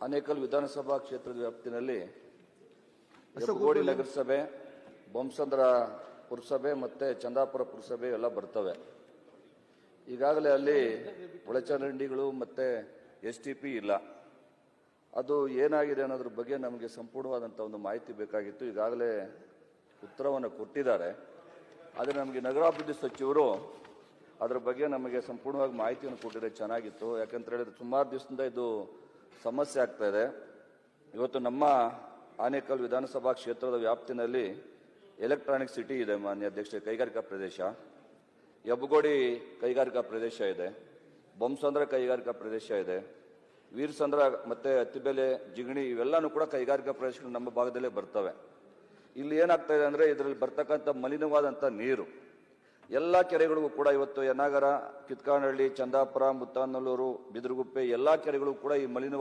ಆನೇಕಲ್ ವಿಧಾನಸಭಾ ಕ್ಷೇತ್ರದ ವ್ಯಾಪ್ತಿನಲ್ಲಿ ಹೆಬ್ಬಗೋಡಿ ನಗರಸಭೆ, ಬೊಮ್ಮಸಂದ್ರ ಪುರಸಭೆ ಮತ್ತೆ ಚಂದಾಪುರ ಪುರಸಭೆ ಎಲ್ಲ ಬರ್ತವೆ. ಈಗಾಗಲೇ ಅಲ್ಲಿ ಒಳಚರಂಡಿಗಳು ಮತ್ತೆ STP ಇಲ್ಲ. ಅದು ಏನಾಗಿದೆ ಅನ್ನೋದ್ರ ಬಗ್ಗೆ ನಮಗೆ ಸಂಪೂರ್ಣವಾದಂಥ ಒಂದು ಮಾಹಿತಿ ಬೇಕಾಗಿತ್ತು. ಈಗಾಗಲೇ ಉತ್ತರವನ್ನು ಕೊಟ್ಟಿದ್ದಾರೆ. ಆದರೆ ನಮಗೆ ನಗರಾಭಿವೃದ್ಧಿ ಸಚಿವರು ಅದರ ಬಗ್ಗೆ ನಮಗೆ ಸಂಪೂರ್ಣವಾಗಿ ಮಾಹಿತಿಯನ್ನು ಕೊಟ್ಟಿದ್ರೆ ಚೆನ್ನಾಗಿತ್ತು. ಯಾಕಂತ ಹೇಳಿದ್ರೆ ಸುಮಾರು ದಿವಸದಿಂದ ಇದು ಸಮಸ್ಯೆ ಆಗ್ತಾ ಇದೆ. ಇವತ್ತು ನಮ್ಮ ಆನೇಕಲ್ ವಿಧಾನಸಭಾ ಕ್ಷೇತ್ರದ ವ್ಯಾಪ್ತಿನಲ್ಲಿ ಎಲೆಕ್ಟ್ರಾನಿಕ್ ಸಿಟಿ ಇದೆ, ಮಾನ್ಯ ಅಧ್ಯಕ್ಷ, ಕೈಗಾರಿಕಾ ಪ್ರದೇಶ, ಹೆಬ್ಬಗೋಡಿ ಕೈಗಾರಿಕಾ ಪ್ರದೇಶ ಇದೆ, ಬೊಮ್ಮಸಂದ್ರ ಕೈಗಾರಿಕಾ ಪ್ರದೇಶ ಇದೆ, ವೀರಸಂದ್ರ ಮತ್ತೆ ಅತ್ತಿಬೆಲೆ, ಜಿಗಣಿ ಇವೆಲ್ಲನೂ ಕೂಡ ಕೈಗಾರಿಕಾ ಪ್ರದೇಶಗಳು ನಮ್ಮ ಭಾಗದಲ್ಲೇ ಬರ್ತವೆ. ಇಲ್ಲಿ ಏನಾಗ್ತಾ ಇದೆ ಅಂದರೆ ಇದರಲ್ಲಿ ಬರ್ತಕ್ಕಂಥ ಮಲಿನವಾದಂಥ ನೀರು ಎಲ್ಲ ಕೆರೆಗಳಿಗೂ ಕೂಡ ಇವತ್ತು ಯನಾಗರ, ಕಿತ್ಕಾನಹಳ್ಳಿ, ಚಂದಾಪುರ, ಮುತ್ತಾನಲ್ಲೂರು, ಬಿದಿರುಗುಪ್ಪೆ ಎಲ್ಲ ಕೆರೆಗಳು ಕೂಡ ಈ ಮಲಿನವಾದ